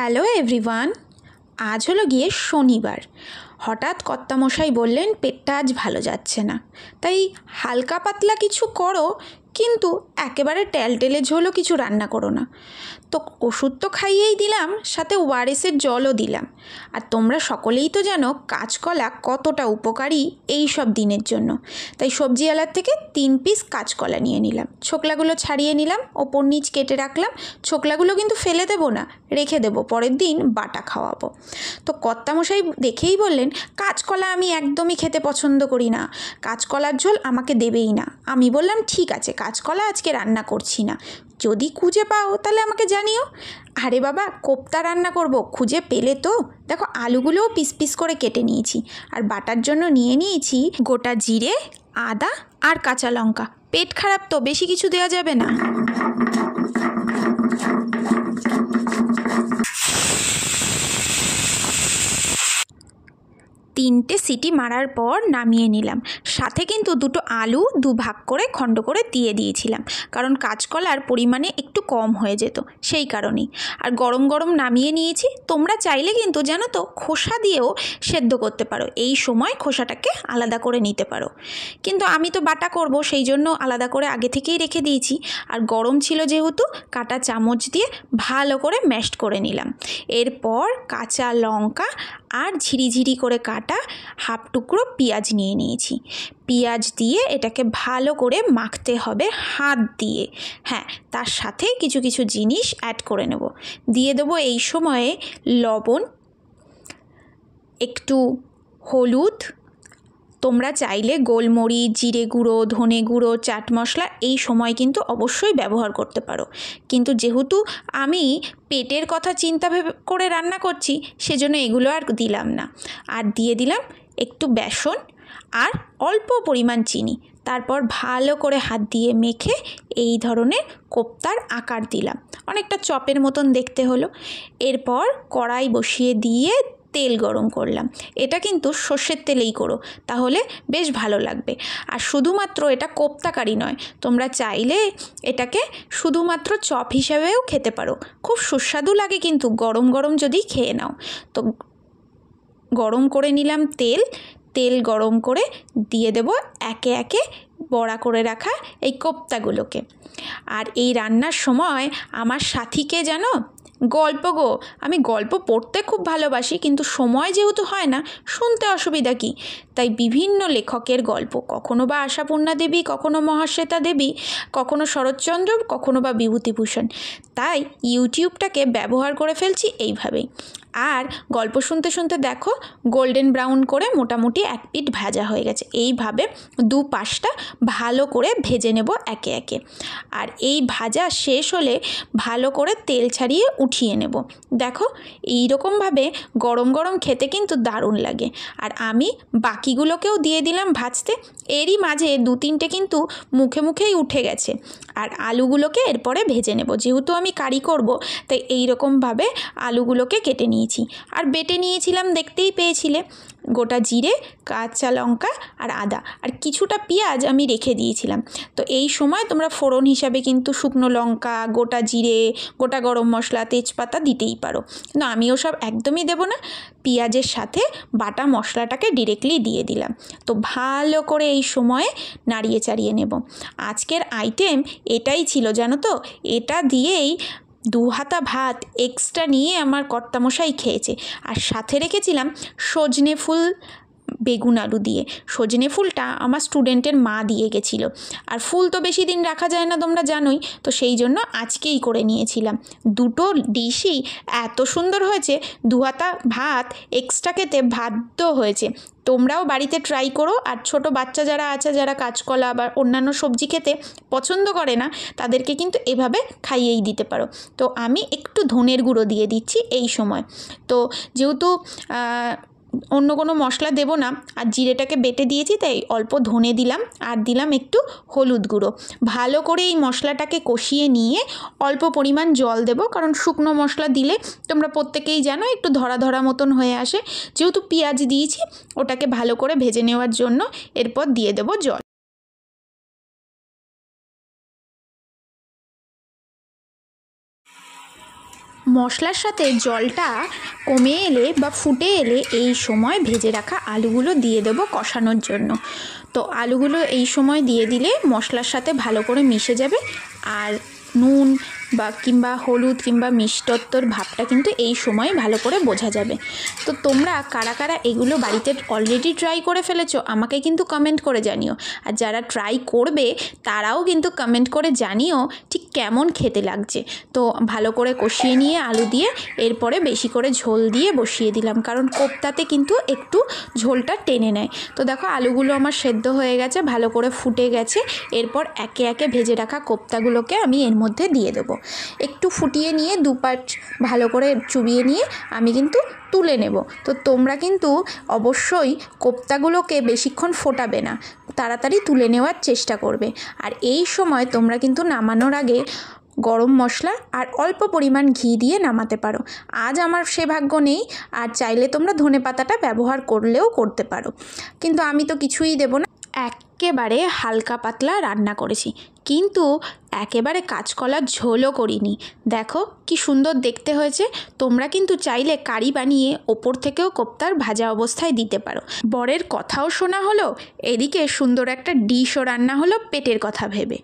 Hello everyone. আজ হলো গিয়ে শনিবার। হঠাৎ কর্তামশাই বললেন পেটটা আজ ভালো যাচ্ছে না, তাই হালকা পাতলা কিছু করো, কিন্তু একেবারে টেলটেলে ঝোলও কিছু রান্না করো না। তো ওষুধ তো খাইয়েই দিলাম, সাথে ওআরএসের জলও দিলাম। আর তোমরা সকলেই তো জানো কাঁচকলা কতটা উপকারী এই সব দিনের জন্য। তাই সবজিওয়ালার থেকে 3 পিস কাঁচকলা নিয়ে নিলাম, ছোকলাগুলো ছাড়িয়ে নিলাম, ওপর নিচ কেটে রাখলাম। ছোকলাগুলো কিন্তু ফেলে দেবো না, রেখে দেবো, পরের দিন বাটা খাওয়াবো। তো কর্তামশাই দেখেই বললেন কাঁচকলা আমি একদমই খেতে পছন্দ করি না, কাঁচকলার ঝোল আমাকে দেবেই না। আমি বললাম ঠিক আছে, কাঁচকলা আজকে রান্না করছি না, যদি খুঁজে পাও তাহলে আমাকে জানিও। আরে বাবা, কোপ্তা রান্না করব, খুঁজে পেলে তো? দেখো আলুগুলোও পিস পিস করে কেটে নিয়েছি, আর বাটার জন্য নিয়ে নিয়েছি গোটা জিরে, আদা আর কাঁচা লঙ্কা। পেট খারাপ তো বেশি কিছু দেওয়া যাবে না। তিনটে সিটি মারার পর নামিয়ে নিলাম। সাথে কিন্তু দুটো আলু দুভাগ করে খণ্ড করে দিয়ে দিয়েছিলাম, কারণ কাঁচকলার পরিমাণে একটু কম হয়ে যেত, সেই কারণেই। আর গরম গরম নামিয়ে নিয়েছি। তোমরা চাইলে কিন্তু জানো তো খোসা দিয়েও সেদ্ধ করতে পারো, এই সময় খোসাটাকে আলাদা করে নিতে পারো। কিন্তু আমি তো বাটা করব, সেই জন্য আলাদা করে আগে থেকেই রেখে দিয়েছি। আর গরম ছিল যেহেতু, কাঁটা চামচ দিয়ে ভালো করে ম্যাশড করে নিলাম। এরপর কাঁচা লঙ্কা আর ঝিরিঝিরি করে কাটা হাফ টুকরো পেঁয়াজ নিয়ে নিয়েছি। পেঁয়াজ দিয়ে এটাকে ভালো করে মাখতে হবে হাত দিয়ে। হ্যাঁ, তার সাথে কিছু কিছু জিনিস অ্যাড করে নেব। দিয়ে দেবো এই সময়ে লবণ, একটু হলুদ, তোমরা চাইলে গোলমরিচ, জিরে গুঁড়ো, ধনে গুঁড়ো, চাট মশলা এই সময় কিন্তু অবশ্যই ব্যবহার করতে পারো। কিন্তু যেহেতু আমি পেটের কথা চিন্তা করে রান্না করছি, সেজন্য এগুলো আর দিলাম না। আর দিয়ে দিলাম একটু বেসন আর অল্প পরিমাণ চিনি। তারপর ভালো করে হাত দিয়ে মেখে এই ধরনের কোপ্তার আকার দিলাম, অনেকটা চপের মতন দেখতে হলো। এরপর কড়াই বসিয়ে দিয়ে তেল গরম করলাম। এটা কিন্তু সর্ষের তেলেই করো, তাহলে বেশ ভালো লাগবে। আর শুধুমাত্র এটা কোপ্তাকারি নয়, তোমরা চাইলে এটাকে শুধুমাত্র চপ হিসাবেও খেতে পারো, খুব সুস্বাদু লাগে কিন্তু গরম গরম যদি খেয়ে নাও। তো গরম করে নিলাম তেল গরম করে দিয়ে দেব একে একে বড়া করে রাখা এই কোপ্তাগুলোকে। আর এই রান্নার সময় আমার সাথীকে জানো, গল্প গো, আমি গল্প পড়তে খুব ভালোবাসি, কিন্তু সময় যেহেতু হয় না, শুনতে অসুবিধা কী, তাই বিভিন্ন লেখকের গল্প, কখনো বা আশাপূর্ণা দেবী, কখনো মহাশ্বেতা দেবী, কখনো শরৎচন্দ্র, কখনো বা বিভূতিভূষণ, তাই ইউটিউবটাকে ব্যবহার করে ফেলছি এইভাবেই। আর গল্প শুনতে শুনতে দেখো গোল্ডেন ব্রাউন করে মোটামুটি এক পিঠ ভাজা হয়ে গেছে। এইভাবে দু পাশটা ভালো করে ভেজে নেব একে একে। আর এই ভাজা শেষ হলে ভালো করে তেল ছাড়িয়ে উঠিয়ে নেব। দেখো এইরকমভাবে গরম গরম খেতে কিন্তু দারুণ লাগে। আর আমি বাকিগুলোকেও দিয়ে দিলাম ভাজতে। এরই মাঝে 2-3টে কিন্তু মুখে মুখেই উঠে গেছে। আর আলুগুলোকে এরপরে ভেজে নেব, যেহেতু আমি কারি করব, তাই এইরকমভাবে আলুগুলোকে কেটে নিয়েছি। আর বেটে নিয়েছিলাম, দেখতেই পেয়েছিলে, গোটা জিরে, কাঁচা লঙ্কা আর আদা, আর কিছুটা পেঁয়াজ আমি রেখে দিয়েছিলাম। তো এই সময় তোমরা ফোড়ন হিসাবে কিন্তু শুকনো লঙ্কা, গোটা জিরে, গোটা গরম মশলা, তেজপাতা দিতেই পারো, কিন্তু আমিও সব একদমই দেবো না। পেঁয়াজের সাথে বাটা মশলাটাকে ডিরেক্টলি দিয়ে দিলাম। তো ভালো করে এই সময়ে নাড়িয়ে চাড়িয়ে নেব। আজকের আইটেম এটাই ছিল জানো তো, এটা দিয়েই 2 হাতা ভাত এক্সট্রা নিয়ে আমার কর্তামশাই খেয়েছে। আর সাথে রেখেছিলাম সজনে ফুল বেগুন আলু দিয়ে। সজনে ফুলটা আমার স্টুডেন্টের মা দিয়ে গেছিলো, আর ফুল তো বেশি দিন রাখা যায় না তোমরা জানোই, তো সেই জন্য আজকেই করে নিয়েছিলাম। দুটো ডিশই এত সুন্দর হয়েছে, 2 হাতা ভাত এক্সট্রা খেতে বাধ্য হয়েছে। তোমরাও বাড়িতে ট্রাই করো। আর ছোট বাচ্চা যারা আছে, যারা কাঁচকলা বা অন্যান্য সবজি খেতে পছন্দ করে না, তাদেরকে কিন্তু এভাবে খাইয়েই দিতে পারো। তো আমি একটু ধনের গুঁড়ো দিয়ে দিচ্ছি এই সময়। তো যেহেতু অন্য কোনো মশলা দেবো না, আর জিরেটাকে বেটে দিয়েছি, তাই অল্প ধনে দিলাম, আর দিলাম একটু হলুদ গুঁড়ো। ভালো করে এই মশলাটাকে কষিয়ে নিয়ে অল্প পরিমাণ জল দেবো, কারণ শুকনো মশলা দিলে তোমরা প্রত্যেকেই জানো একটু ধরা ধরা মতন হয়ে আসে। যেহেতু পেঁয়াজ দিয়েছি, ওটাকে ভালো করে ভেজে নেওয়ার জন্য এরপর দিয়ে দেবো জল। মশলার সাথে জলটা কমে এলে বা ফুটে এলে এই সময় ভেজে রাখা আলুগুলো দিয়ে দেবো কষানোর জন্য। তো আলুগুলো এই সময় দিয়ে দিলে মশলার সাথে ভালো করে মিশে যাবে, আর নুন কিংবা হলুদ কিংবা মিষ্টত্বর ভাবটা কিন্তু এই সময় ভালো করে বোঝা যাবে। তো তোমরা কারা কারা এগুলো বাড়িতে অলরেডি ট্রাই করে ফেলেছো আমাকে কিন্তু কমেন্ট করে জানিও, আর যারা ট্রাই করবে তারাও কিন্তু কমেন্ট করে জানিও ঠিক কেমন খেতে লাগছে। তো ভালো করে কষিয়ে নিয়ে আলু দিয়ে এরপরে বেশি করে ঝোল দিয়ে বসিয়ে দিলাম, কারণ কোপ্তাতে কিন্তু একটু ঝোলটা টেনে নেয়। তো দেখো আলুগুলো আমার সেদ্ধ হয়ে গেছে, ভালো করে ফুটে গেছে। এরপর একে একে ভেজে রাখা কোপ্তাগুলোকে আমি এর মধ্যে দিয়ে দেবো। একটু ফুটিয়ে নিয়ে দুপাট ভালো করে চুবিয়ে নিয়ে আমি কিন্তু তুলে নেব। তো তোমরা কিন্তু অবশ্যই কোপ্তাগুলোকে বেশিক্ষণ ফোটাবে না, তাড়াতাড়ি তুলে নেওয়ার চেষ্টা করবে। আর এই সময় তোমরা কিন্তু নামানোর আগে গরম মশলা আর অল্প পরিমাণ ঘি দিয়ে নামাতে পারো। আজ আমার সে ভাগ্য নেই, আর চাইলে তোমরা ধনেপাতাটা ব্যবহার করলেও করতে পারো, কিন্তু আমি তো কিছুই দেবো না, একেবারে হালকা পাতলা রান্না করেছি, কিন্তু একেবারে কাঁচকলার ঝোলও করিনি। দেখো কি সুন্দর দেখতে হয়েছে। তোমরা কিন্তু চাইলে কারি বানিয়ে ওপর থেকেও কোপ্তার ভাজা অবস্থায় দিতে পারো। বরের কথাও শোনা হলো, এদিকে সুন্দর একটা ডিশও রান্না হলো পেটের কথা ভেবে।